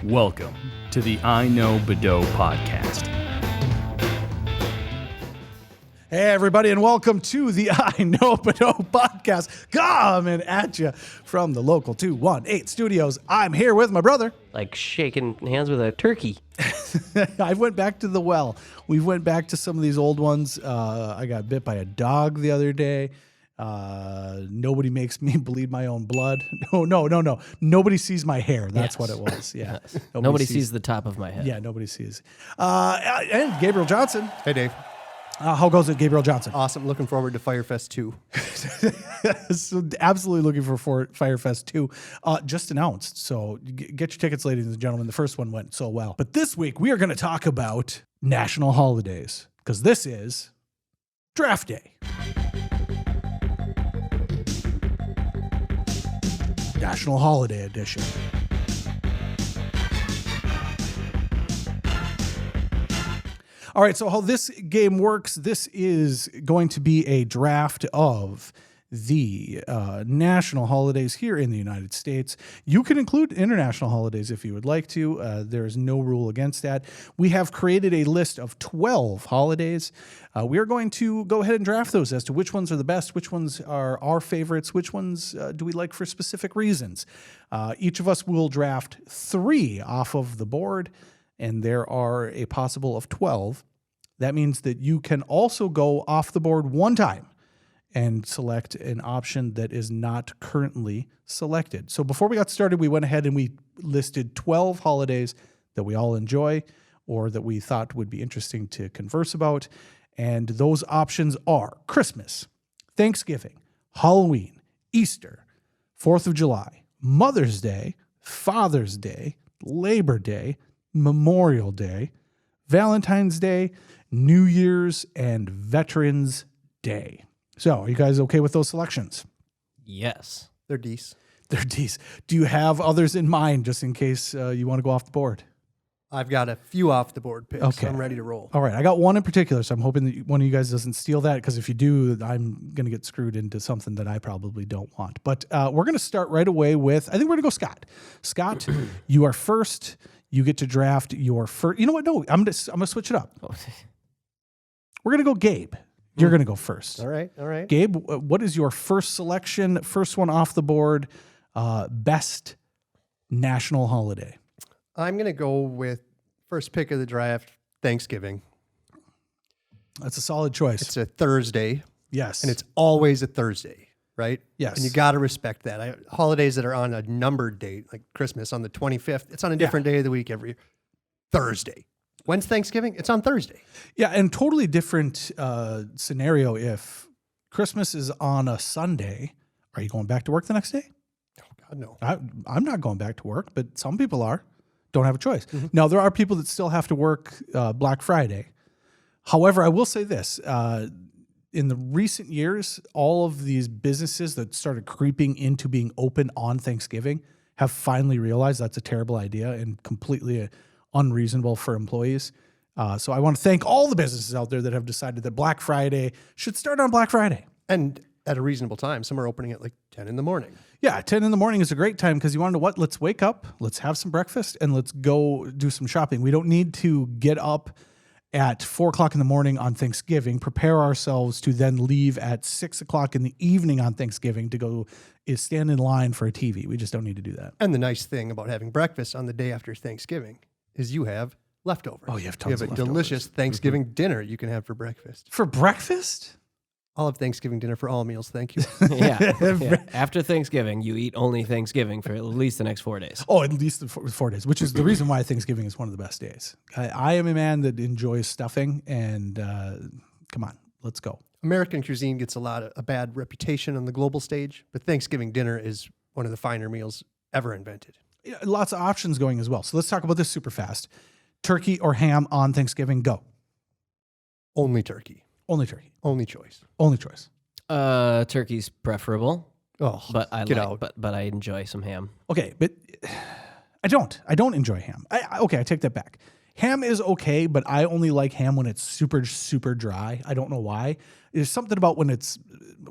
Welcome to the iKnowBadeaux podcast. Hey, everybody, and welcome to the iKnowBadeaux podcast, coming at you from the local 218 studios. I'm here with my brother. Like shaking hands with a turkey. I went back to the well. We went back to some of these old ones. I got bit by a dog the other day. Nobody makes me bleed my own blood. No. Nobody sees my hair. That's what it was. Yeah. Yes. Nobody sees the top of my head. Yeah, nobody sees. And Gabriel Johnson. Hey, Dave. How goes it, Gabriel Johnson? Awesome. Looking forward to Firefest 2. So absolutely looking for Firefest 2. Just announced. So get your tickets, ladies and gentlemen. The first one went so well. But this week, we are going to talk about national holidays because this is Draft Day. National Holiday Edition. All right, so how this game works, this is going to be a draft of the national holidays here in the United States. You can include international holidays if you would like to. There is no rule against that. We have created a list of 12 holidays. We are going to go ahead and draft those as to which ones are the best, which ones are our favorites, which ones do we like for specific reasons. Each of us will draft 3 off of the board, and there are a possible of 12. That means that you can also go off the board one time and select an option that is not currently selected. So before we got started, we went ahead and we listed 12 holidays that we all enjoy or that we thought would be interesting to converse about. And those options are Christmas, Thanksgiving, Halloween, Easter, 4th of July, Mother's Day, Father's Day, Labor Day, Memorial Day, Valentine's Day, New Year's, and Veterans Day. So, are you guys okay with those selections? Yes. They're decent. They're decent. Do you have others in mind just in case you want to go off the board? I've got a few off the board picks. Okay. So I'm ready to roll. All right. I got one in particular, so I'm hoping that one of you guys doesn't steal that, because if you do, I'm going to get screwed into something that I probably don't want. But we're going to start right away with, I think we're going to go Scott. Scott, you are first. You get to draft your first. You know what? No, I'm going to switch it up. We're going to go Gabe. You're going to go first. All right. Gabe, what is your first selection? First one off the board. Best national holiday. I'm going to go with first pick of the draft, Thanksgiving. That's a solid choice. It's a Thursday. Yes. And it's always a Thursday, right? Yes. And you got to respect that. Holidays that are on a numbered date, like Christmas on the 25th, it's on a different day of the week every Thursday. When's Thanksgiving? It's on Thursday. Yeah, and totally different scenario if Christmas is on a Sunday. Are you going back to work the next day? Oh, God, no. I'm not going back to work, but some people are. Don't have a choice. Mm-hmm. Now, there are people that still have to work Black Friday. However, I will say this. In the recent years, all of these businesses that started creeping into being open on Thanksgiving have finally realized that's a terrible idea and completely unreasonable for employees. So I want to thank all the businesses out there that have decided that Black Friday should start on Black Friday. And at a reasonable time. Some are opening at like 10 in the morning. Yeah, 10 in the morning is a great time because you want to know what? Let's wake up, let's have some breakfast, and let's go do some shopping. We don't need to get up at 4 o'clock in the morning on Thanksgiving, prepare ourselves to then leave at 6 o'clock in the evening on Thanksgiving to go stand in line for a TV. We just don't need to do that. And the nice thing about having breakfast on the day after Thanksgiving is you have leftovers. Oh, you have tons of a leftovers. delicious Thanksgiving dinner you can have for breakfast. For breakfast? I'll have Thanksgiving dinner for all meals. Thank you. Yeah. After Thanksgiving, you eat only Thanksgiving for at least the next 4 days. Oh, at least the 4 days, which is the reason why Thanksgiving is one of the best days. I am a man that enjoys stuffing, and come on, let's go. American cuisine gets a bad reputation on the global stage, but Thanksgiving dinner is one of the finer meals ever invented. Yeah, lots of options going as well. So let's talk about this super fast. Turkey or ham on Thanksgiving? Go. Only turkey. Only turkey. Only choice. Only choice. Turkey's preferable. Oh, but I get out. But I enjoy some ham. Okay, but I don't enjoy ham. I take that back. Ham is okay, but I only like ham when it's super, super dry. I don't know why. There's something about when it's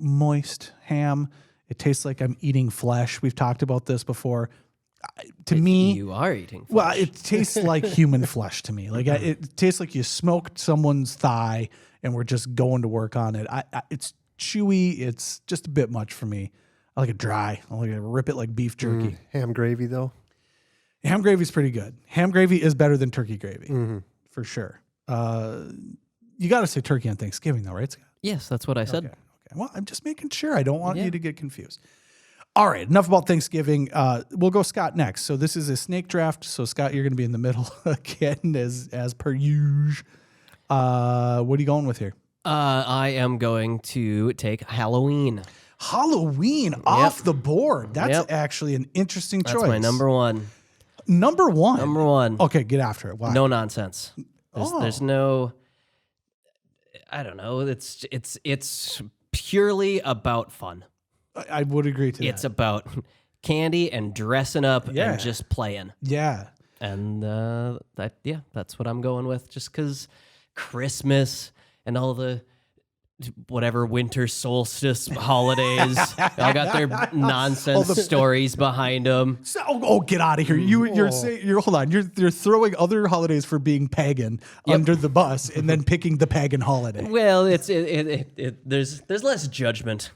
moist ham. It tastes like I'm eating flesh. We've talked about this before. to me, you are eating flesh. well, it tastes like human flesh to me. Like it tastes like you smoked someone's thigh and we're just going to work on it. It's chewy. It's just a bit much for me. I like it dry. I like to rip it like beef jerky. Ham gravy, though. Ham gravy is pretty good. Ham gravy is better than turkey gravy for sure. You got to say turkey on Thanksgiving though, right, Scott? Yes, that's what I said. Okay. Well, I'm just making sure. I don't want you to get confused. All right, enough about Thanksgiving. We'll go Scott next. So this is a snake draft. So Scott, you're going to be in the middle again, as per usual. What are you going with here? I am going to take Halloween. Halloween off the board. That's actually an interesting choice. That's my number one. Number one. Number one. Okay, get after it. Why? No nonsense. There's no. I don't know. It's purely about fun. I would agree to that. It's about candy and dressing up Yeah. and just playing. Yeah. And that's what I'm going with. Just because Christmas and all the whatever winter solstice holidays, I got their nonsense stories behind them. So, get out of here! You're hold on. You're throwing other holidays for being pagan under the bus, and then picking the pagan holiday. Well, there's less judgment.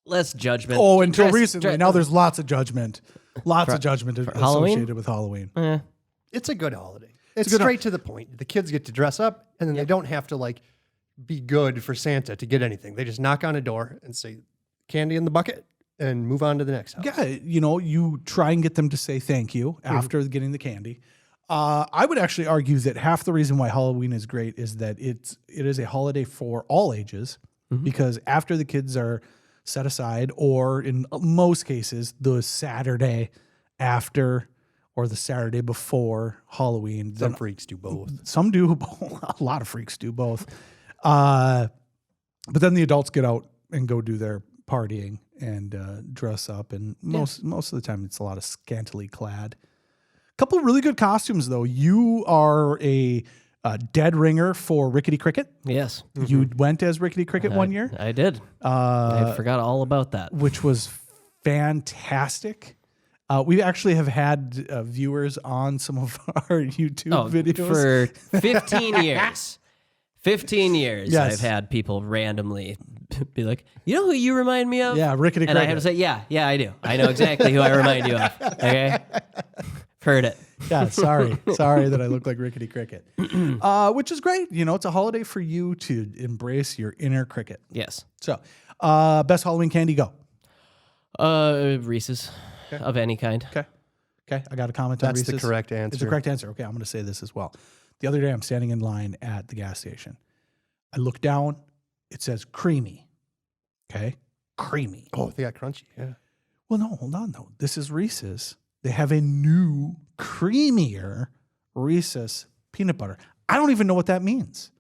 Less judgment. Oh, until recently. Now there's lots of judgment. Lots of judgment associated Halloween? with Halloween. It's a good holiday. It's straight to the point. The kids get to dress up, and then they don't have to like be good for Santa to get anything. They just knock on a door and say, "Candy in the bucket," and move on to the next house. Yeah, you try and get them to say thank you after getting the candy. I would actually argue that half the reason why Halloween is great is that it is a holiday for all ages, because after the kids are set aside, or in most cases, the Saturday after or the Saturday before Halloween. Some freaks do both. Some do. A lot of freaks do both. But then the adults get out and go do their partying and dress up. And most of the time, it's a lot of scantily clad. Couple of really good costumes, though. You are a dead ringer for Rickety Cricket. Yes. You went as Rickety Cricket one year. I did. I forgot all about that. Which was fantastic. We actually have had viewers on some of our YouTube videos. For 15 years. 15 years, Yes. I've had people randomly be like, "You know who you remind me of?" Yeah, Rickety And I Cricket. have to say, yeah, I do. I know exactly who I remind you of. Okay? Heard it. Yeah, sorry that I look like Rickety Cricket. Which is great. It's a holiday for you to embrace your inner cricket. Yes. So, best Halloween candy, go. Reese's of any kind. Okay, I got a comment on That's Reese's. the correct answer. It's the correct answer. Okay, I'm going to say this as well. The other day, I'm standing in line at the gas station. I look down. It says creamy. Okay, creamy. Oh, they got crunchy. Yeah. Well, no, hold on, though. This is Reese's. They have a new, creamier Reese's peanut butter. I don't even know what that means.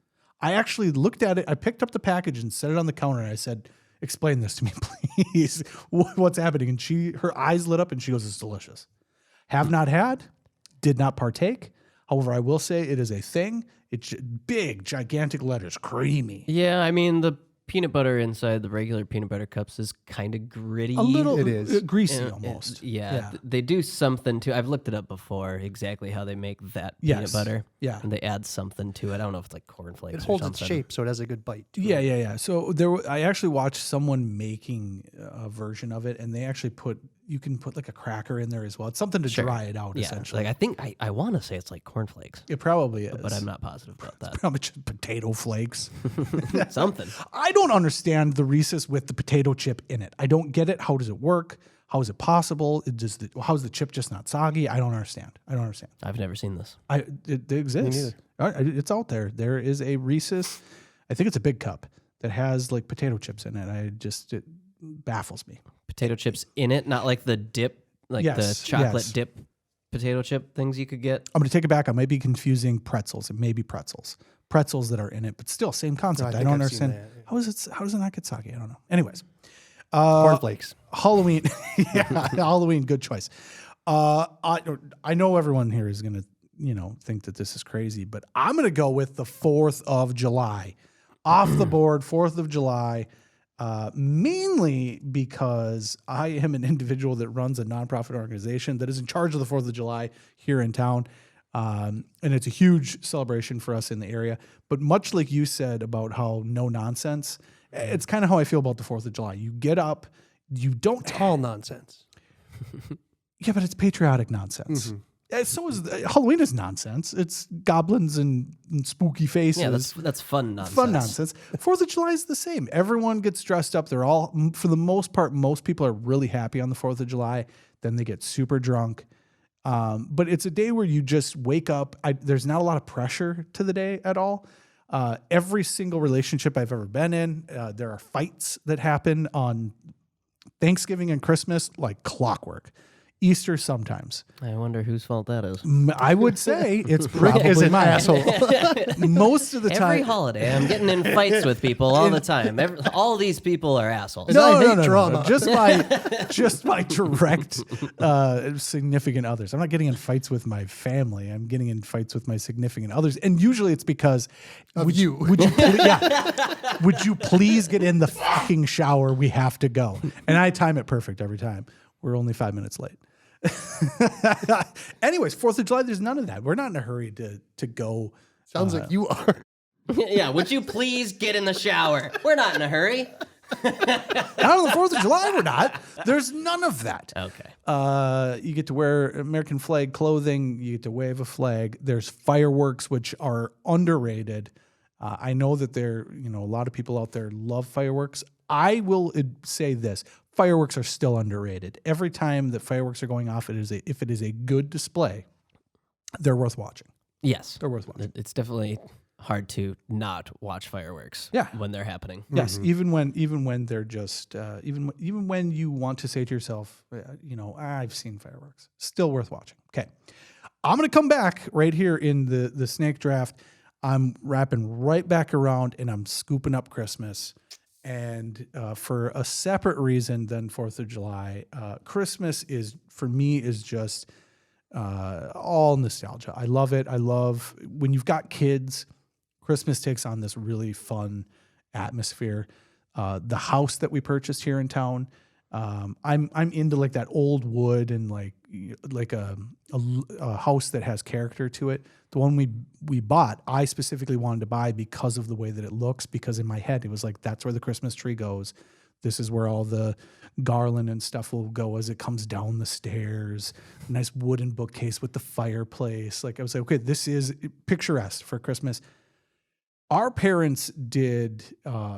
I actually looked at it. I picked up the package and set it on the counter, and I said, "Explain this to me, please. What's happening?" And her eyes lit up, and she goes, "It's delicious. Have not had, did not partake. However, I will say it is a thing. It's big, gigantic letters, creamy. Yeah, I mean, the peanut butter inside the regular peanut butter cups is kind of gritty. A little It is. greasy almost. Yeah, they do something to. I've looked it up before, exactly how they make that peanut Yes. butter. Yeah. And they add something to it. I don't know if it's like cornflakes It or holds its something. shape, so it has a good bite. to it. Yeah. So I actually watched someone making a version of it, and they actually you can put like a cracker in there as well. It's something to dry it out, Yeah, essentially. like I think I want to say it's like cornflakes, It probably is. but I'm not positive about that. Probably just potato flakes. Something. I don't understand the Reese's with the potato chip in it. I don't get it. How does it work? How is it possible? How is the chip just not soggy? I don't understand. I've never seen this. It exists. It's out there. There is a Reese's. I think it's a big cup that has like potato chips in it. It baffles me. Potato chips in it, not like the dip, like the chocolate dip potato chip things you could get. I'm going to take it back. I might be confusing pretzels. It may be pretzels that are in it, but still same concept. I don't understand. How does it not get soggy? I don't know. Anyways, Cornflakes. Halloween. Yeah, Halloween. Good choice. I know everyone here is going to, think that this is crazy, but I'm going to go with the 4th of July. Off the board, 4th of July. mainly because I am an individual that runs a nonprofit organization that is in charge of the 4th of July here in town. And it's a huge celebration for us in the area. But much like you said about how no nonsense, it's kind of how I feel about the 4th of July. You get up, you don't. It's all nonsense. Yeah, but it's patriotic nonsense. So is Halloween is nonsense. It's goblins and spooky faces. Yeah, that's fun nonsense. Fun nonsense. 4th of July is the same. Everyone gets dressed up. They're all, for the most part, most people are really happy on the 4th of July. Then they get super drunk. But it's a day where you just wake up. There's not a lot of pressure to the day at all. Every single relationship I've ever been in, there are fights that happen on Thanksgiving and Christmas like clockwork. Easter sometimes. I wonder whose fault that is. I would say it's probably mine. Asshole. Most of the time. Every holiday, I'm getting in fights with people all the time. All these people are assholes. I hate drama. Just my direct significant others. I'm not getting in fights with my family. I'm getting in fights with my significant others, and usually it's because Would you please get in the fucking shower? We have to go, and I time it perfect every time. We're only 5 minutes late. Anyways, 4th of July, there's none of that. We're not in a hurry to go. Sounds like you are. Yeah, would you please get in the shower? We're not in a hurry. Not on the 4th of July, we're not. There's none of that. Okay. You get to wear American flag clothing. You get to wave a flag. There's fireworks, which are underrated. I know that a lot of people out there love fireworks. I will say this. Fireworks are still underrated. Every time that fireworks are going off, if it is a good display, they're worth watching. Yes. They're worth watching. It's definitely hard to not watch fireworks when they're happening. Yes, even when they're just even when you want to say to yourself, I've seen fireworks, still worth watching. Okay, I'm gonna come back right here in the snake draft. I'm wrapping right back around and I'm scooping up Christmas, and for a separate reason than 4th of July, Christmas is for me is just all nostalgia. I love it. I love when you've got kids. Christmas takes on this really fun atmosphere. The house that we purchased here in town, I'm into like that old wood and like a house that has character to it. The one we bought, I specifically wanted to buy because of the way that it looks. Because in my head, it was like that's where the Christmas tree goes. This is where all the garland and stuff will go as it comes down the stairs. A nice wooden bookcase with the fireplace. Like I was like, okay, this is picturesque for Christmas. Our parents did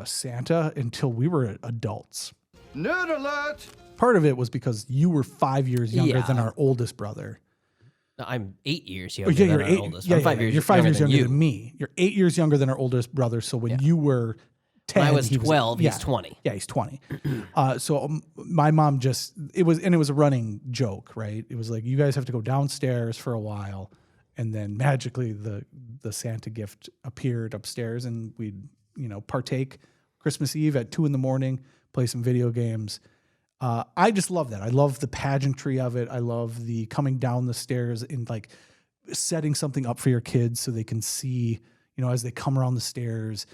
Santa until we were adults. Nerd alert! Part of it was because you were 5 years younger than our oldest brother. I'm 8 years younger than our oldest. I'm 5 years You're 5 years younger you. than me. You're 8 years younger than our oldest brother. So when you were 10, when I was 12, he's 20. Yeah, he's 20. So my mom it was a running joke, right? It was like, you guys have to go downstairs for a while. And then magically the Santa gift appeared upstairs and we'd, partake Christmas Eve at 2 a.m, play some video games. I just love that. I love the pageantry of it. I love the coming down the stairs and like setting something up for your kids so they can see, as they come around the stairs.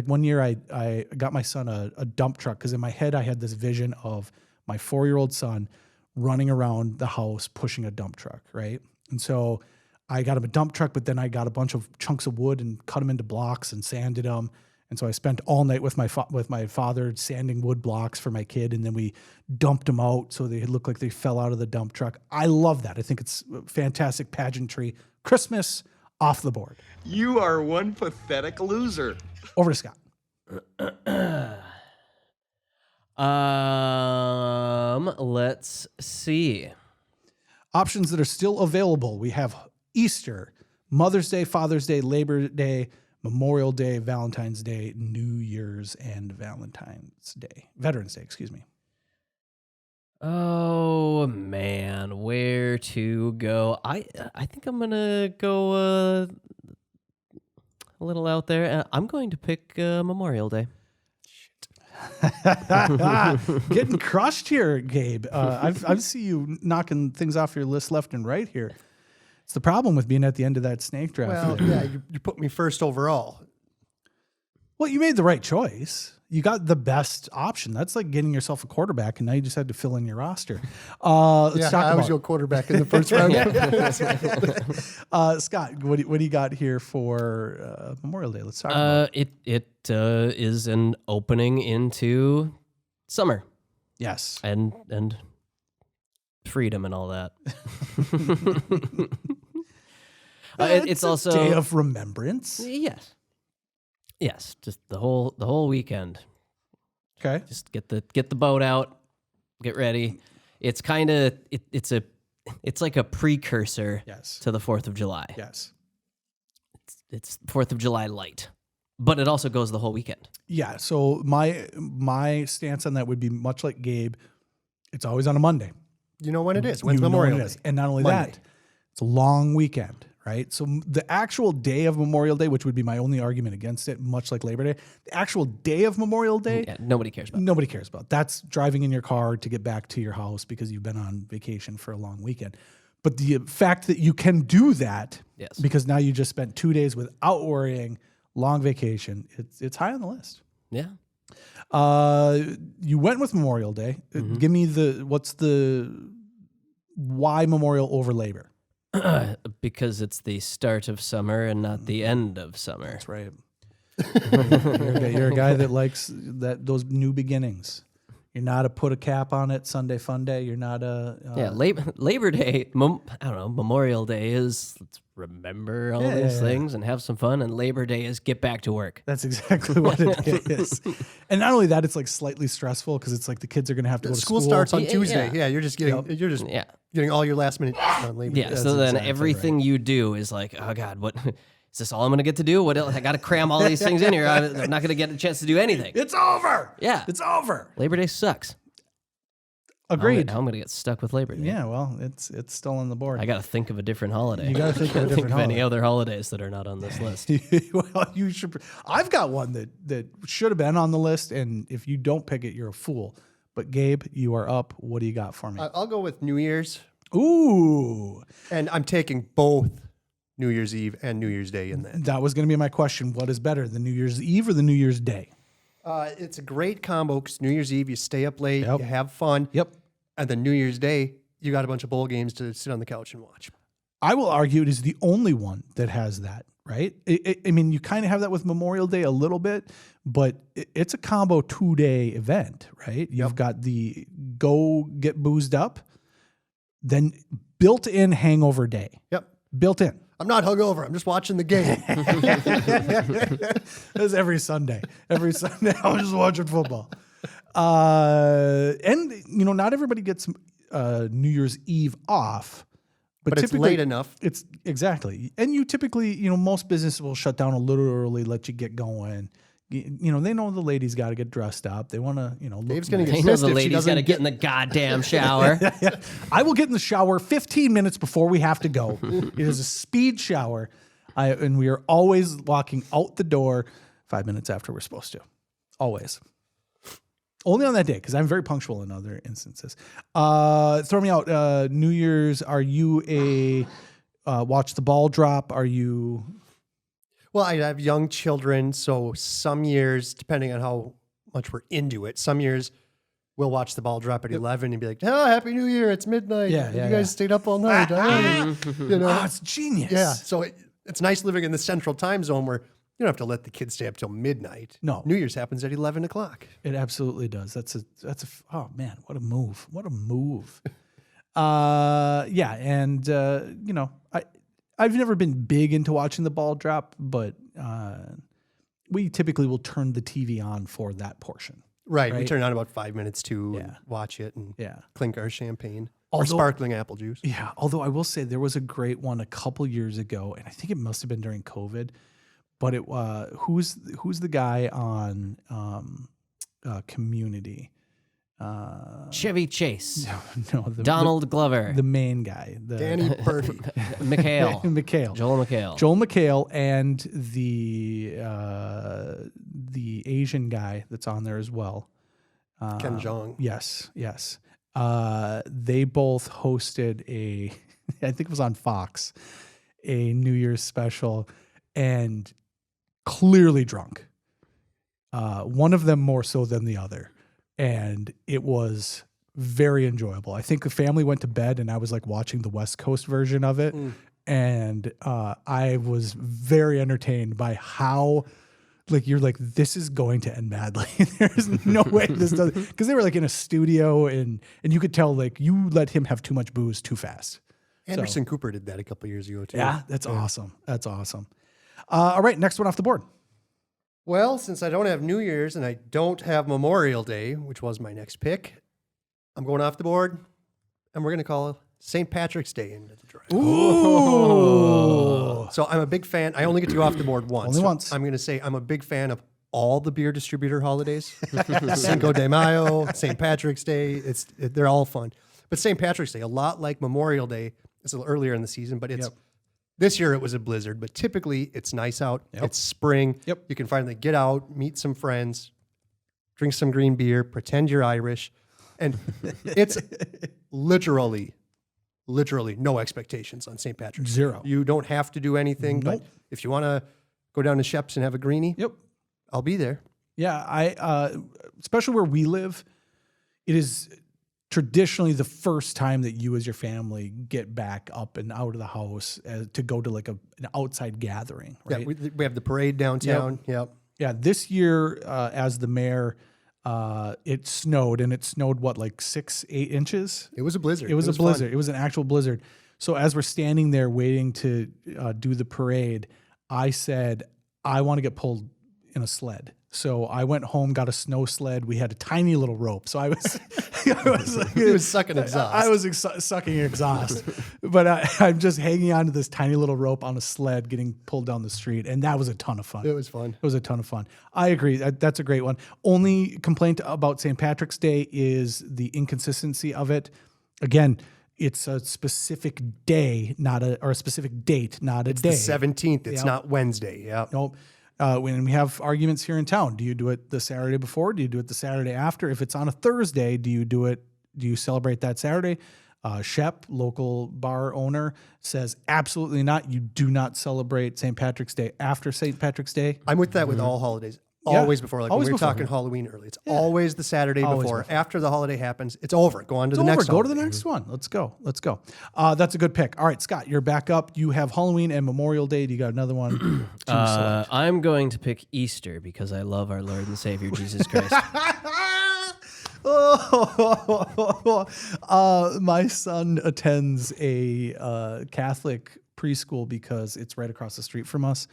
One year I got my son a dump truck because in my head I had this vision of my 4-year-old son running around the house pushing a dump truck, right? And so I got him a dump truck, but then I got a bunch of chunks of wood and cut them into blocks and sanded them. And so I spent all night with my father sanding wood blocks for my kid, and then we dumped them out so they looked like they fell out of the dump truck. I love that. I think it's fantastic pageantry. Christmas off the board. You are one pathetic loser. Over to Scott. Let's see. Options that are still available. We have Easter, Mother's Day, Father's Day, Labor Day, Memorial Day, Valentine's Day, New Year's, and Veterans Day, excuse me. Oh man, where to go? I think I'm gonna go a little out there. I'm going to pick Memorial Day. Getting crushed here, Gabe. I see you knocking things off your list left and right here. It's the problem with being at the end of that snake draft. Well, yeah, you put me first overall. Well, you made the right choice. You got the best option. That's like getting yourself a quarterback, and now you just had to fill in your roster. Let's talk I was about your quarterback in the first round. Scott. What do you got here for Memorial Day? Let's talk about It is an opening into summer yes. and freedom and all that. It's also Day of Remembrance. yes, just the whole weekend. Okay. Just get the boat out, get ready. It's kind of it's like a precursor Yes. to the 4th of July. Yes. It's 4th of July light, but it also goes the whole weekend. Yeah. So my stance on that would be much like Gabe. It's always on a Monday. You know when it is. When's You know Memorial when it Day? is. And not only Monday. that, it's a long weekend, right? So the actual day of Memorial Day, which would be my only argument against it, much like Labor Day, the actual day of Memorial Day, Yeah, nobody cares about. nobody cares about. That's driving in your car to get back to your house because you've been on vacation for a long weekend. But the fact that you can do that, Yes. because now you just spent 2 days without worrying, long vacation, it's high on the list. Yeah. You went with Memorial Day. Give me why Memorial over Labor? Because it's the start of summer and not the end of summer. That's right. You're a guy that likes those new beginnings. You're not a put a cap on it Sunday fun day. You're not a Yeah, Labor Day, I don't know, Memorial Day is let's remember all these things and have some fun, and Labor Day is get back to work. That's exactly what it is. And not only that, it's like slightly stressful because it's like the kids are going to have to go to School school. starts on Yeah, Tuesday. yeah. Yeah, you're just getting Yeah. getting all your last minute on Labor Yeah, Day. so then exactly everything you do is like, oh God, what is this all I'm going to get to do? What else? I got to cram all these things in here. I'm not going to get a chance to do anything. It's over. Yeah. It's over. Labor Day sucks. Agreed. I'm going to get stuck with Labor Day. Yeah, well, it's still on the board. I got to think of a different holiday. You gotta think of a Can't different of any holiday. other holidays that are not on this list. Well, you should. I've got one that should have been on the list, and if you don't pick it, you're a fool. But Gabe, you are up. What do you got for me? I'll go with New Year's, Ooh, and I'm taking both New Year's Eve and New Year's Day in that. that was going to be my question. What is better, the New Year's Eve or the New Year's Day? It's a great combo because New Year's Eve you stay up late, Yep. you have fun, Yep. and then New Year's Day you got a bunch of bowl games to sit on the couch and watch. I will argue it is the only one that has that, right? I mean, you kind of have that with Memorial Day a little bit, but it's a combo 2-day event, right? You've got the go get boozed up, then built in hangover day. Yep. Built in. I'm not hungover. I'm just watching the game. That's every Sunday. Every Sunday, I'm just watching football. And, not everybody gets New Year's Eve off. But it's late enough. It's exactly. And you typically, most businesses will shut down a little early, let you get going. They know the ladies got to get dressed up. They want to, look Dave's gonna nice. get They know pissed the if she lady's doesn't got to get in the goddamn shower. I will get in the shower 15 minutes before we have to go. It is a speed shower. And we are always walking out the door 5 minutes after we're supposed to. Always. Only on that day, because I'm very punctual in other instances. Throw me out. New Year's, are you a watch the ball drop? Are you... Well, I have young children, so some years, depending on how much we're into it, some years we'll watch the ball drop at 11 and be like, "Oh, Happy New Year! It's midnight. Yeah, you yeah, guys yeah. stayed up all night." Oh, it's genius. Yeah. So it's nice living in the central time zone where you don't have to let the kids stay up till midnight. No. New Year's happens at 11 o'clock. It absolutely does. Oh man, what a move. What a move. Yeah. And, I've never been big into watching the ball drop, but we typically will turn the TV on for that portion. Right. We Right. turn on about 5 minutes to Yeah. watch it and Yeah. clink our champagne or Although- sparkling apple juice. Yeah. Although I will say there was a great one a couple years ago, and I think it must have been during COVID, but it who's the guy on Community? Chevy Chase, No, Donald Glover, the main guy, Danny Purdy. McHale, McHale. Joel McHale. Joel McHale and the Asian guy that's on there as well. Ken Jeong. Yes. They both hosted I think it was on Fox, a New Year's special, and clearly drunk. one of them more so than the other. And it was very enjoyable. I think the family went to bed and I was like watching the West Coast version of it. And I was very entertained by how, like, you're like, this is going to end badly. There's no way this does, because they were like in a studio and you could tell like you let him have too much booze too fast. Anderson Cooper did that a couple years ago too. Yeah, that's awesome. That's awesome. All right, next one off the board. Well, since I don't have New Year's and I don't have Memorial Day, which was my next pick, I'm going off the board, and we're going to call St. Patrick's Day into the draft. Ooh. So I'm a big fan. I only get to go off the board once. Only once. I'm going to say I'm a big fan of all the beer distributor holidays. Cinco de Mayo, St. Patrick's Day. They're all fun. But St. Patrick's Day, a lot like Memorial Day, it's a little earlier in the season, but this year it was a blizzard, but typically it's nice out. It's spring. You can finally get out, meet some friends, drink some green beer, pretend you're Irish. And it's literally no expectations on St. Patrick's Day. Zero. You don't have to do anything, but if you want to go down to Shep's and have a greenie, I'll be there. Yeah, I especially where we live, it is traditionally the first time that you as your family get back up and out of the house to go to like an outside gathering, right? Yeah, we have the parade downtown. Yep. Yeah, this year as the mayor, it snowed, and it snowed what, like 6-8 inches? It was a blizzard. It was a blizzard. Fun. It was an actual blizzard. So as we're standing there waiting to do the parade, I said, I want to get pulled in a sled. So I went home, got a snow sled. We had a tiny little rope. So I was, He was sucking exhaust. I was sucking exhaust, but I'm just hanging onto this tiny little rope on a sled, getting pulled down the street, and that was a ton of fun. It was fun. It was a ton of fun. I agree. That's a great one. Only complaint about St. Patrick's Day is the inconsistency of it. Again, it's a specific day, or a specific date, not a day. The 17th. It's not Wednesday. Yeah. Nope. When we have arguments here in town, do you do it the Saturday before? Do you do it the Saturday after? If it's on a Thursday, do you celebrate that Saturday? Shep, local bar owner, says absolutely not. You do not celebrate St. Patrick's Day after St. Patrick's Day. I'm with that with all holidays. Yeah. Always before. Like Always when we were before. talking Halloween early. It's always the Saturday Always before. before. After the holiday happens, it's over. Go on to It's the over. next Go to holiday. the next one. Let's go. That's a good pick. All right, Scott, you're back up. You have Halloween and Memorial Day. Do you got another one to select? I'm going to pick Easter because I love our Lord and Savior Jesus Christ. My son attends a Catholic preschool because it's right across the street from us.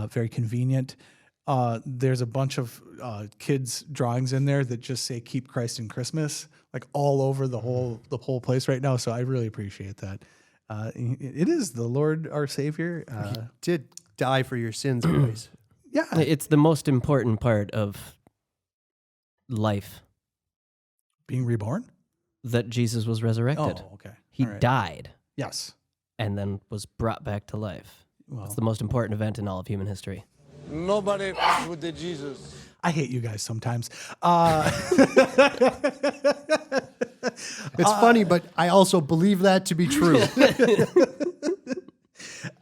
Very convenient. There's a bunch of kids' drawings in there that just say "Keep Christ in Christmas," like all over the whole place right now. So I really appreciate that. It is the Lord our Savior. Did die for your sins, boys. Yeah, It's the most important part of life being reborn. that Jesus was resurrected. Oh, okay. He All right. died Yes. and then was brought back to life. Well, It's the most important event in all of human history. Nobody f- with the Jesus. I hate you guys sometimes. It's funny, but I also believe that to be true.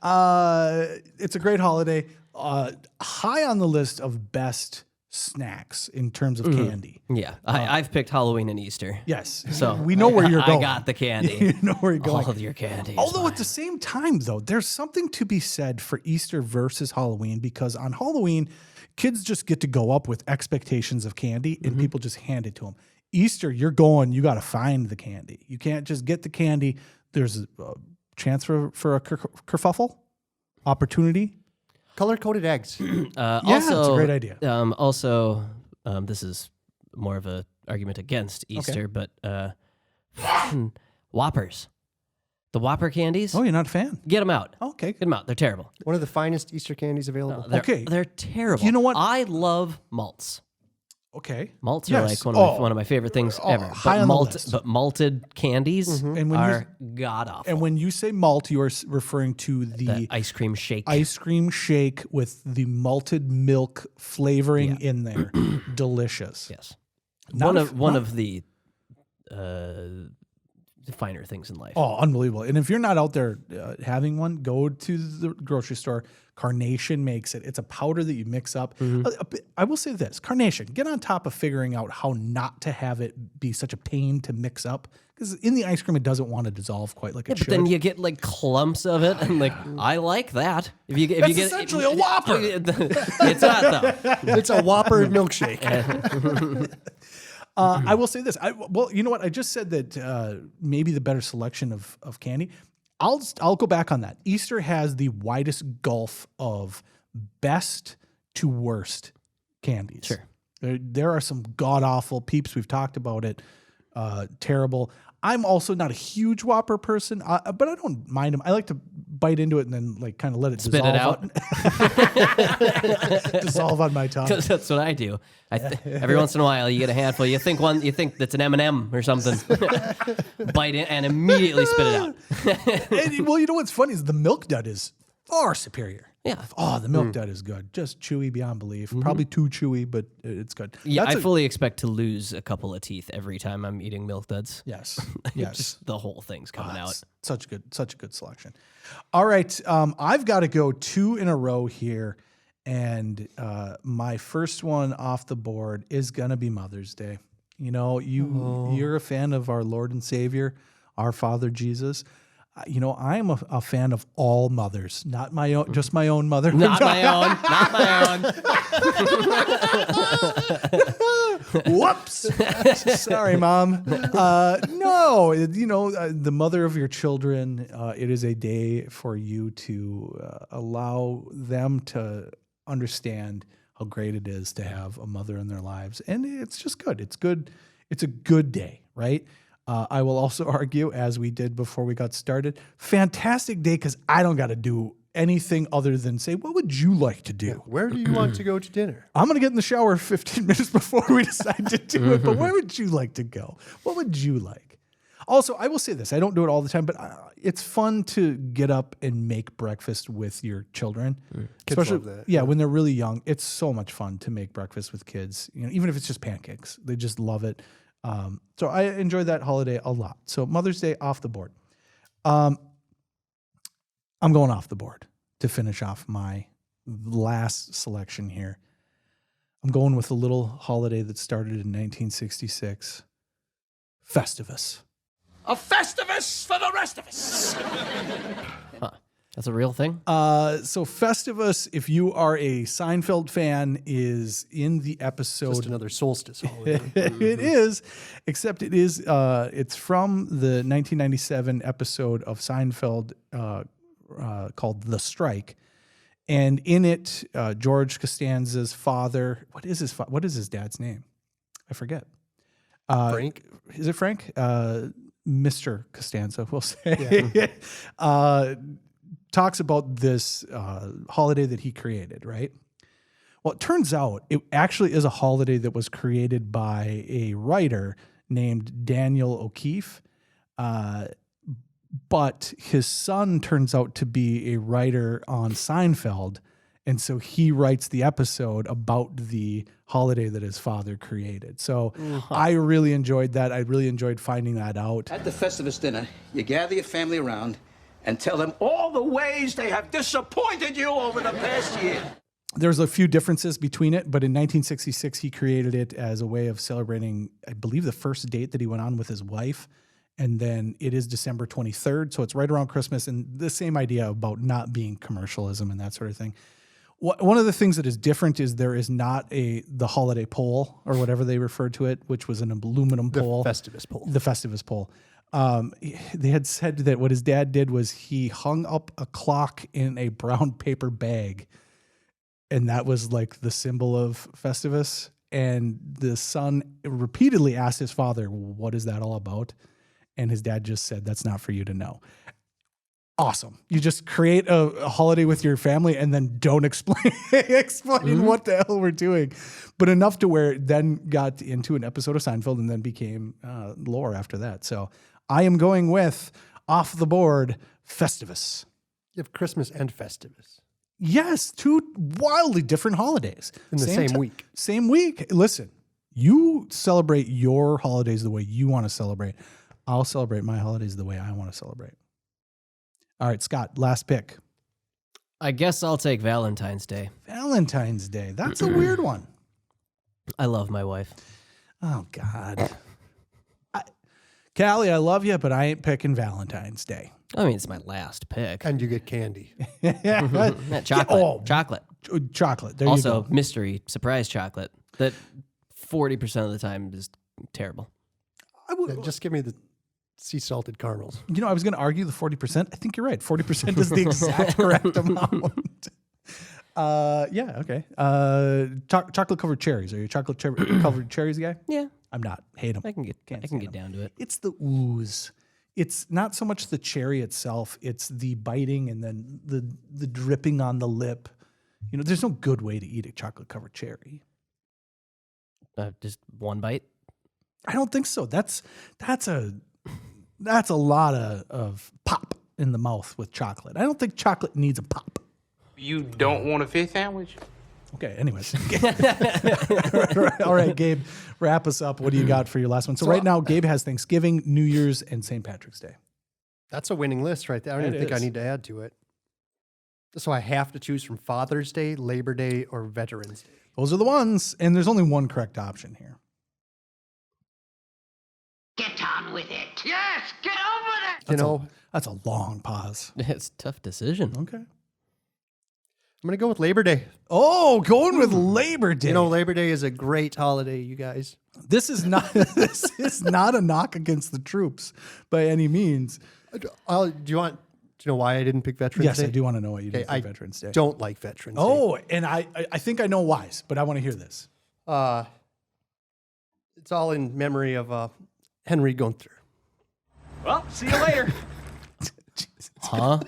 It's a great holiday. High on the list of best snacks in terms of candy. Yeah, I've picked Halloween and Easter. Yes. So we know where you're going. I got the candy. You know where you're going. All of your candy. is Although mine. at the same time, though, there's something to be said for Easter versus Halloween, because on Halloween, kids just get to go up with expectations of candy and people just hand it to them. Easter, you got to find the candy. You can't just get the candy. There's a chance for a kerfuffle, opportunity. Color-coded eggs. It's a great idea. This is more of a argument against Easter, but Whoppers. The Whopper candies, Oh, you're not a fan? get them out. Okay. Get them out. They're terrible. One of the finest Easter candies available. They're terrible. You know what? I love malts. Okay. Malts are Yes. like one of my favorite things ever. high on the list. But malted candies And when are god awful. And when you say malt, you are referring to the the ice cream shake. ice cream shake with the malted milk flavoring in there. Delicious. Yes. Not One a- of one not- of the finer things in life. Oh, unbelievable. And if you're not out there having one, go to the grocery store. Carnation makes it. It's a powder that you mix up. I will say this, Carnation, get on top of figuring out how not to have it be such a pain to mix up. Because in the ice cream, it doesn't want to dissolve quite like it should. But then you get like clumps of it, and like I like that. If you It's get essentially a Whopper. It's not though. It's a Whopper milkshake. I will say this. Well, you know what? I just said that maybe the better selection of candy. I'll go back on that. Easter has the widest gulf of best to worst candies. Sure. There are some god-awful Peeps. We've talked about it. Terrible. I'm also not a huge Whopper person, but I don't mind them. I like to bite into it and then like kind of let it Spit dissolve it out. dissolve on my tongue. That's what I do. Every once in a while, you get a handful. You think that's an M&M or something. Bite it and immediately spit it out. And, well, you know what's funny is the Milk Dud is far superior. Yeah. Oh, the Milk Dud is good. Just chewy beyond belief. Probably too chewy, but it's good. Yeah, That's I fully expect to lose a couple of teeth every time I'm eating Milk Duds. Yes. Yes. Just the whole thing's coming out. It's such a good selection. All right. I've got to go 2 in a row here. And my first one off the board is gonna be Mother's Day. You know, you're a fan of our Lord and Savior, our Father Jesus. You know, I am a fan of all mothers, not my own, just my own mother. Not my own. Not my own. Whoops. Sorry, Mom. No, you know, the mother of your children, it is a day for you to allow them to understand how great it is to have a mother in their lives. And it's just good. It's good. It's a good day, right? I will also argue, as we did before we got started, fantastic day because I don't got to do anything other than say, what would you like to do? Where do you want to go to dinner? I'm going to get in the shower 15 minutes before we decide to do it, but where would you like to go? What would you like? Also, I will say this. I don't do it all the time, but it's fun to get up and make breakfast with your children. Kids Especially, love that. yeah, when they're really young. It's so much fun to make breakfast with kids. You know, even if it's just pancakes, they just love it. So I enjoy that holiday a lot. So Mother's Day off the board. I'm going off the board to finish off my last selection here. I'm going with a little holiday that started in 1966, Festivus. A Festivus for the rest of us. That's a real thing? So Festivus, if you are a Seinfeld fan, is in the episode. Just another solstice holiday. It is, except it is. It's from the 1997 episode of Seinfeld called "The Strike," and in it, George Costanza's father. What is his dad's name? I forget. Frank? Is it Frank? Mr. Costanza, we'll say. Yeah. Talks about this holiday that he created, right? Well, it turns out it actually is a holiday that was created by a writer named Daniel O'Keefe, but his son turns out to be a writer on Seinfeld, and so he writes the episode about the holiday that his father created. So I really enjoyed that. I really enjoyed finding that out. At the Festivus dinner, you gather your family around and tell them all the ways they have disappointed you over the past year. There's a few differences between it, but in 1966, he created it as a way of celebrating, I believe, the first date that he went on with his wife. And then it is December 23rd, so it's right around Christmas, and the same idea about not being commercialism and that sort of thing. One of the things that is different is there is not the holiday pole, or whatever they referred to it, which was an aluminum pole. Festivus pole. The Festivus pole. They had said that what his dad did was he hung up a clock in a brown paper bag, and that was like the symbol of Festivus. And the son repeatedly asked his father, "What is that all about?" And his dad just said, "That's not for you to know." Awesome. You just create a holiday with your family and then don't explain what the hell we're doing. But enough to where it then got into an episode of Seinfeld and then became lore after that. So I am going with, off the board, Festivus. You have Christmas and Festivus. Yes, 2 wildly different holidays. In the same week. Same week. Listen, you celebrate your holidays the way you want to celebrate. I'll celebrate my holidays the way I want to celebrate. All right, Scott, last pick. I guess I'll take Valentine's Day. Valentine's Day. That's a weird one. I love my wife. Oh, God. Callie, I love you, but I ain't picking Valentine's Day. I mean, it's my last pick. And you get candy. Chocolate. Chocolate. Chocolate. There Also, you go. mystery surprise chocolate that 40% of the time is terrible. Just give me the sea salted caramels. You know, I was going to argue the 40%. I think you're right. 40% is the exact correct amount. Yeah, okay. Chocolate covered cherries. Are you a chocolate covered cherries guy? Yeah, I'm not. Hate them. I can get down to it. It's the ooze. It's not so much the cherry itself. It's the biting and then the dripping on the lip. You know, there's no good way to eat a chocolate covered cherry. Just one bite. I don't think so. That's a lot of pop in the mouth with chocolate. I don't think chocolate needs a pop. You don't want a fish sandwich? Okay, anyways. All right, Gabe, wrap us up. What do you got for your last one? So right now, Gabe has Thanksgiving, New Year's, and St. Patrick's Day. That's a winning list right there. I don't even think I need to add to it. So I have to choose from Father's Day, Labor Day, or Veterans Day. Those are the ones, and there's only one correct option here. Get on with it. Yes, get on with it. That's a long pause. It's a tough decision. Okay. I'm going to go with Labor Day. Oh, going with Labor Day. You know, Labor Day is a great holiday, you guys. This is not a knock against the troops by any means. Do you want to know why I didn't pick Veterans Yes, Day? I do want to know why you didn't pick I Veterans Day. don't like Veterans Day. Oh, and I think I know why, but I want to hear this. It's all in memory of Henry Gunther. Well, see you later. Huh?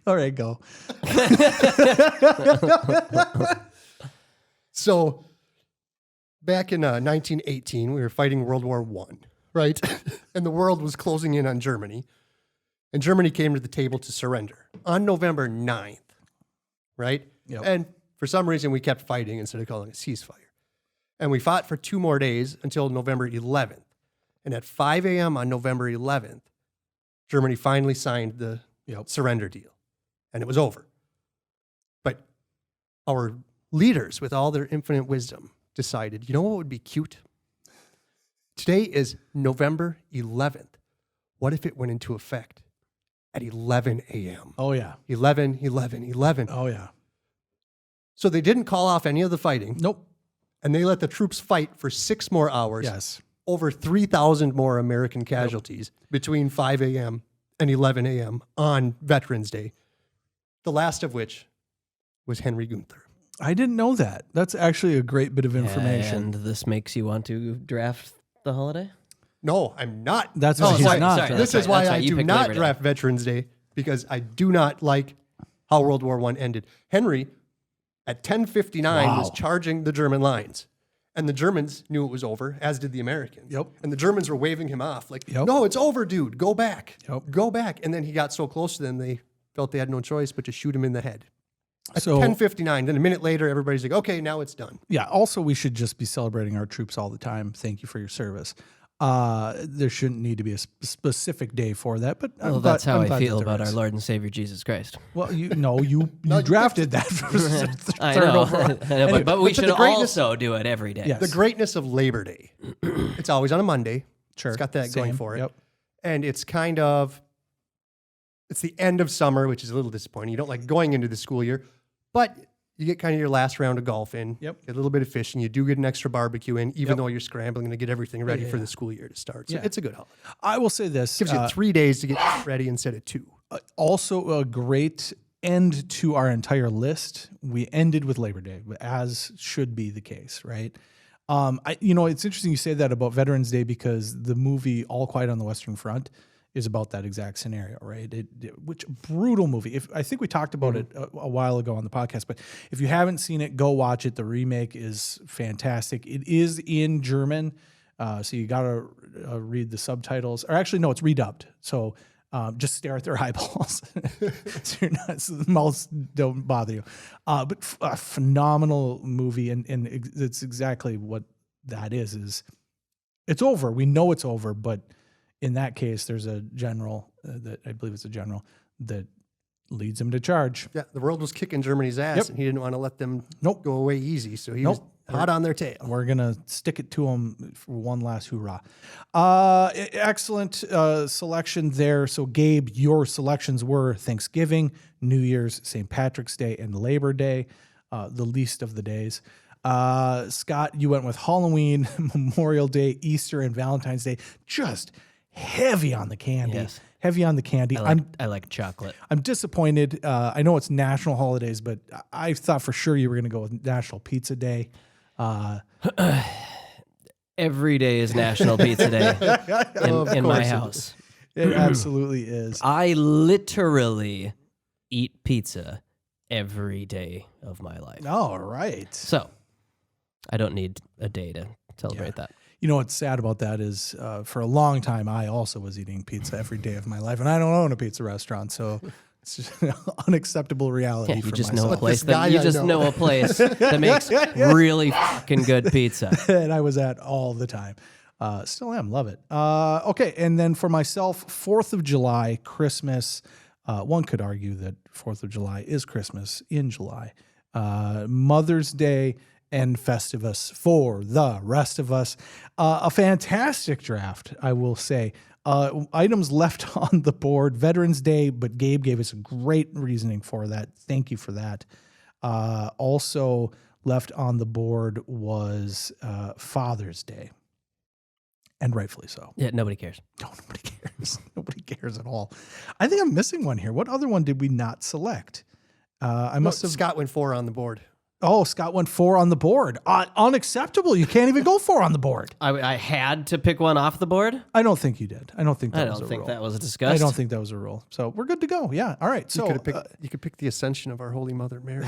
All right, go. So, back in 1918, we were fighting World War I, right? And the world was closing in on Germany. And Germany came to the table to surrender on November 9th, right? Yep. And for some reason, we kept fighting instead of calling a ceasefire. And we fought for 2 more days until November 11th. And at 5 a.m. on November 11th, Germany finally signed the surrender deal. And it was over. But our leaders, with all their infinite wisdom, decided, you know what would be cute? Today is November 11th. What if it went into effect at 11 a.m.? Oh, yeah. 11, 11, 11. Oh, yeah. So they didn't call off any of the fighting. Nope. And they let the troops fight for 6 more hours. Yes. Over 3,000 more American casualties between 5 a.m. and 11 a.m. on Veterans Day. The last of which was Henry Gunther. I didn't know that. That's actually a great bit of information. And this makes you want to draft the holiday? No, I'm not. That's why he's not. Sorry, This is that's why right. I You do picked not Labor Day. draft Veterans Day, because I do not like how World War I ended. Henry, at 10:59, was charging the German lines. And the Germans knew it was over, as did the Americans. Yep. And the Germans were waving him off like, no, it's over, dude. Go back. Yep. Go back. And then he got so close to them, they felt they had no choice but to shoot him in the head. At So 10:59, then a minute later, everybody's like, okay, now it's done. yeah, also we should just be celebrating our troops all the time. Thank you for your service. There shouldn't need to be a specific day for that, but Well, that's how I feel about our Lord and Savior Jesus Christ. Well, you drafted that for I third know, overall. I know, but we but should the greatness- also do it every day. Yes. The greatness of Labor Day. It's always on a Monday. Sure. It's got that going Same. for it. Yep. And it's it's the end of summer, which is a little disappointing. You don't like going into the school year, but you get kind of your last round of golf in. Yep. Get a little bit of fishing. You do get an extra barbecue in, even Yep. though you're scrambling to get everything ready for yeah. the school year to start. So Yeah. it's a good holiday. I will say this. Gives you 3 days to get ready instead of 2. Also a great end to our entire list. We ended with Labor Day, as should be the case, right? It's interesting you say that about Veterans Day, because the movie All Quiet on the Western Front is about that exact scenario, right? Which brutal movie. I think we talked about it a while ago on the podcast, but if you haven't seen it, go watch it. The remake is fantastic. It is in German, so you got to read the subtitles. Or actually, no, it's redubbed. So just stare at their eyeballs. So the mouths don't bother you. But a phenomenal movie, and it's exactly what that is It's over. We know it's over, but in that case, there's a general that I believe it's a general that leads him to charge. Yeah, the world was kicking Germany's ass, Yep. and he didn't want to let them Nope. go away easy, so he Nope. was hot on their tail. We're gonna stick it to him for one last hoorah. Excellent selection there. So, Gabe, your selections were Thanksgiving, New Year's, St. Patrick's Day, and Labor Day, the least of the days. Scott, you went with Halloween, Memorial Day, Easter, and Valentine's Day. Just heavy on the candy. Yes. Heavy on the candy. I like chocolate. I'm disappointed. I know it's national holidays, but I thought for sure you were going to go with National Pizza Day. Every day is National Pizza Day in my house. It absolutely is. I literally eat pizza every day of my life. All right. So I don't need a day to celebrate that. You know what's sad about that is for a long time, I also was eating pizza every day of my life, and I don't own a pizza restaurant, so it's just an unacceptable reality Yeah, you for just myself. know a place This guy that I you just know a place that makes really fucking good pizza. that I was at all the time. Still am. Love it. Okay, and then for myself, 4th of July, Christmas. One could argue that 4th of July is Christmas in July. Mother's Day and Festivus for the rest of us. A fantastic draft, I will say. Items left on the board, Veterans Day, but Gabe gave us a great reasoning for that. Thank you for that. Also left on the board was Father's Day. And rightfully so. Yeah, nobody cares. No, nobody cares. Nobody cares at all. I think I'm missing one here. What other one did we not select? I must have. Scott went 4 on the board. Oh, Scott went 4 on the board. Unacceptable. You can't even go 4 on the board. I had to pick one off the board. I don't think you did. I don't think that I was don't a think rule. that was discussed. I don't think that was a rule. So we're good to go. Yeah. All right. So You could pick the Ascension of our Holy Mother Mary.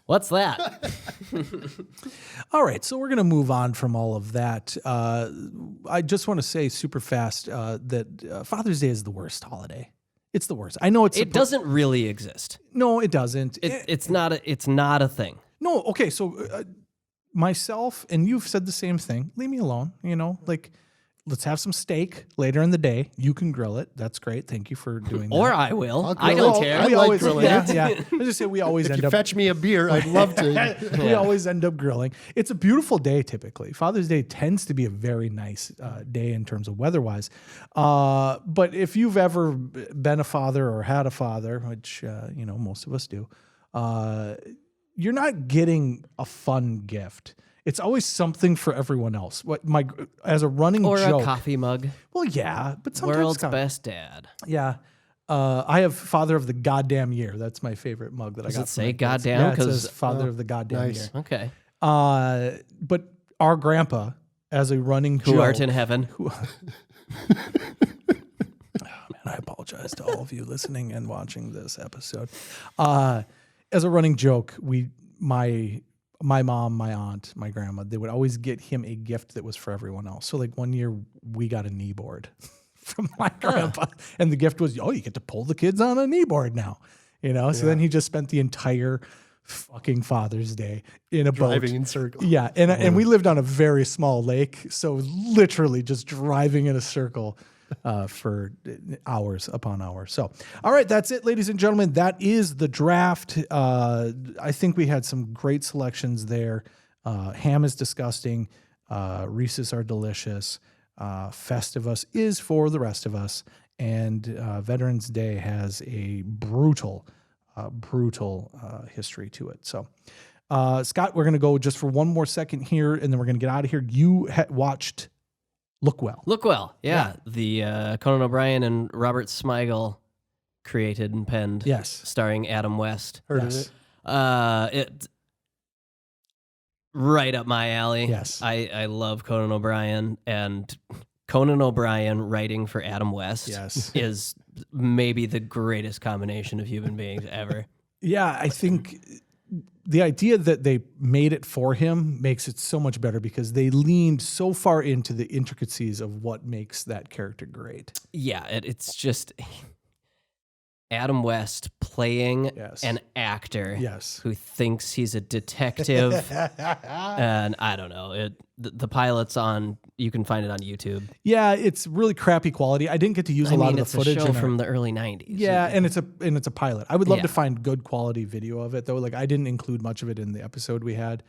What's that? all right. So we're going to move on from all of that. I just want to say super fast that Father's Day is the worst holiday. It's the worst. I know It doesn't really exist. No, it doesn't. It's not a thing. No, okay, so myself, and you've said the same thing. Leave me alone, like, let's have some steak later in the day. You can grill it. That's great. Thank you for doing that. Or I will. I'll I grill don't it. care. I like grilling it. Yeah. I just say we always If end you up fetch me a beer, I'd love to. we always end up grilling. It's a beautiful day typically. Father's Day tends to be a very nice day in terms of weather-wise. But if you've ever been a father or had a father, which most of us do, you're not getting a fun gift. It's always something for everyone else. As a running Or joke. a coffee mug. Well, yeah, but sometimes World's best dad. Yeah. I have Father of the Goddamn Year. That's my favorite mug that I Does got. it from say my kids. goddamn? Yeah, it 'Cause- says Father of the Goddamn nice. Year. Okay. But our grandpa, as a running Who joke, art in heaven? I apologize to all of you listening and watching this episode. As a running joke, my mom, my aunt, my grandma, they would always get him a gift that was for everyone else. So like one year we got a knee board from my grandpa, and the gift was, you get to pull the kids on a knee board now, So then he just spent the entire fucking Father's Day in a Driving boat. in circles. Yeah, and we lived on a very small lake, so literally just driving in a circle for hours upon hours. So, all right, that's it, ladies and gentlemen. That is the draft. I think we had some great selections there. Ham is disgusting. Reese's are delicious. Festivus is for the rest of us. And Veterans Day has a brutal history to it. So, Scott, we're going to go just for one more second here, and then we're going to get out of here. You watched Look Well. Yeah. The Conan O'Brien and Robert Smigel created and penned. Yes. Starring Adam West. Heard Yes. of it. It right up my alley. Yes. I love Conan O'Brien, and Conan O'Brien writing for Adam West Yes. is maybe the greatest combination of human beings ever. Yeah, I think the idea that they made it for him makes it so much better because they leaned so far into the intricacies of what makes that character great. Yeah, it's just Adam West playing Yes. an actor Yes. who thinks he's a detective. And I don't know. The pilot's on, you can find it on YouTube. Yeah, it's really crappy quality. I didn't get to use a lot of the it's footage. a show in from the early 90s. Yeah, and it's a pilot. I would love Yeah. to find good quality video of it though. Like I didn't include much of it in the episode we had,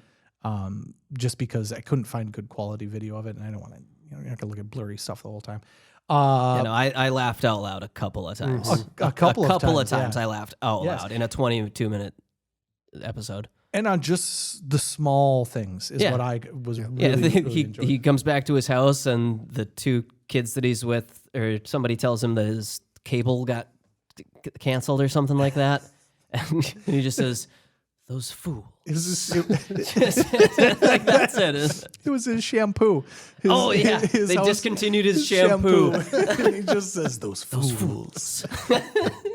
just because I couldn't find good quality video of it, and I don't want to. You're not gonna look at blurry stuff the whole time. I laughed out loud a couple of times. A couple of times, yeah. I laughed out Yes. loud in a 22-minute episode. And on just the small things is Yeah. what I was really, Yeah, really he enjoying. comes back to his house, and the two kids that he's with, or somebody tells him that his cable got canceled or something like that, and he just says, "Those fools." It was Like, that's it. it was his shampoo. His, Oh yeah, his they house- discontinued his shampoo. And he just says those fools.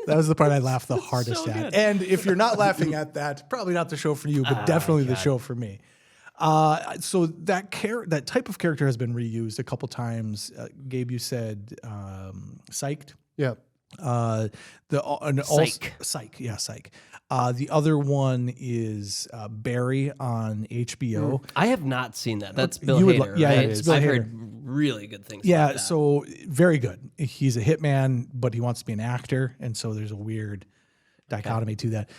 That was the part I laughed the hardest at. good. And if you're not laughing at that, probably not the show for you, but definitely the show for me. So that type of character has been reused a couple times. Gabe, you said psyched. Yeah. Psych. Yeah, Psych. The other one is Barry on HBO. I have not seen that. That's Bill You would Hader, yeah, right? it's Bill I've Hader. heard really good things. Yeah, about that. so very good. He's a hitman, but he wants to be an actor, and so there's a weird dichotomy to that.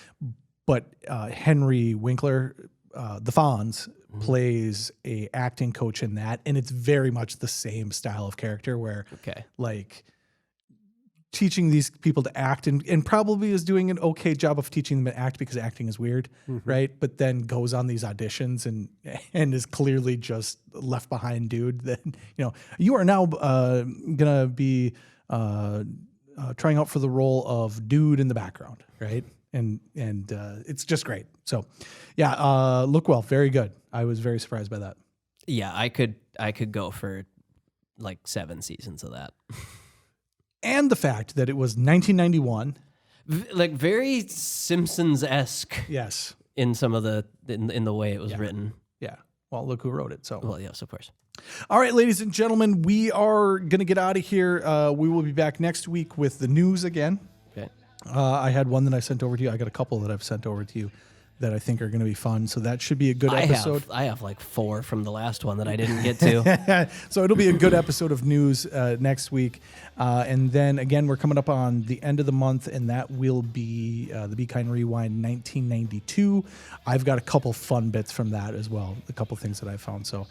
But Henry Winkler, the Fonz, plays a acting coach in that, and it's very much the same style of character where like teaching these people to act and probably is doing an okay job of teaching them to act because acting is weird, right? But then goes on these auditions and is clearly just left behind dude that, you are now gonna be trying out for the role of dude in the background, right? And it's just great. So yeah, look well, very good. I was very surprised by that. Yeah, I could go for like 7 seasons of that. And the fact that it was 1991. Like very Simpsons-esque Yes. in some of the in the way it was written. Yeah. Well, look who wrote it. So, Well, yes, of course. all right, ladies and gentlemen, we are going to get out of here. We will be back next week with the news again. Okay. I had one that I sent over to you. I got a couple that I've sent over to you that I think are going to be fun. So that should be a good episode. I have like 4 from the last one that I didn't get to. So it'll be a good episode of news next week. And then again, we're coming up on the end of the month, and that will be the Be Kind Rewind 1992. I've got a couple fun bits from that as well, a couple things that I found. So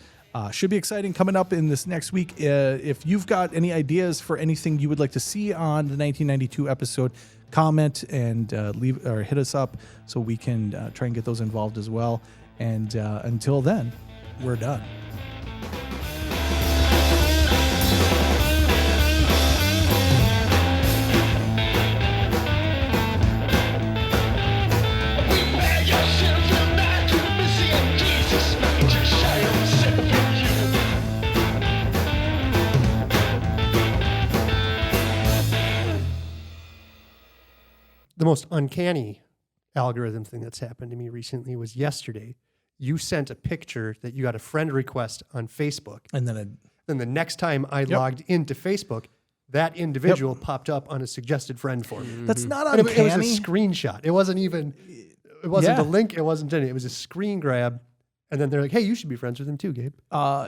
should be exciting coming up in this next week. If you've got any ideas for anything you would like to see on the 1992 episode, comment and leave or hit us up so we can try and get those involved as well. And until then, we're done. The most uncanny algorithm thing that's happened to me recently was yesterday. You sent a picture that you got a friend request on Facebook. And then Then the next time I logged into Facebook, that individual popped up on a suggested friend for me. that's not And uncanny. it was a screenshot. It wasn't a link. It wasn't anything. It was a screen grab. And then they're like, hey, you should be friends with him too, Gabe.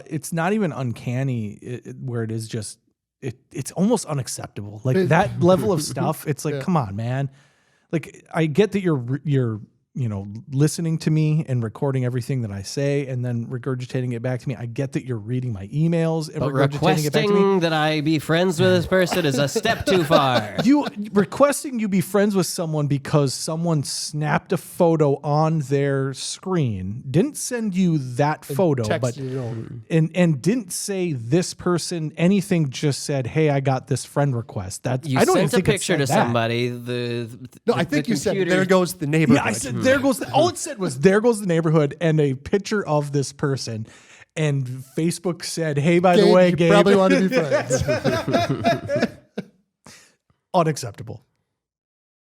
It's not even uncanny where it is just, it's almost unacceptable. Like that level of stuff. It's like, come on, man. Like I get that you're listening to me and recording everything that I say and then regurgitating it back to me. I get that you're reading my emails and But regurgitating it back to me. requesting that I be friends with this person is a step too far. You requesting you be friends with someone because someone snapped a photo on their screen, didn't send you that photo, but Texted it over. and didn't say this person anything, just said, "Hey, I got this friend request." That's You I don't even sent a think it picture said to that. somebody. No, I think you said, computer- there goes the neighborhood. Yeah, I said there goes. All it said was there goes the neighborhood and a picture of this person. And Facebook said, "Hey, by the Gabe, way, you Gabe, probably want to be friends. unacceptable."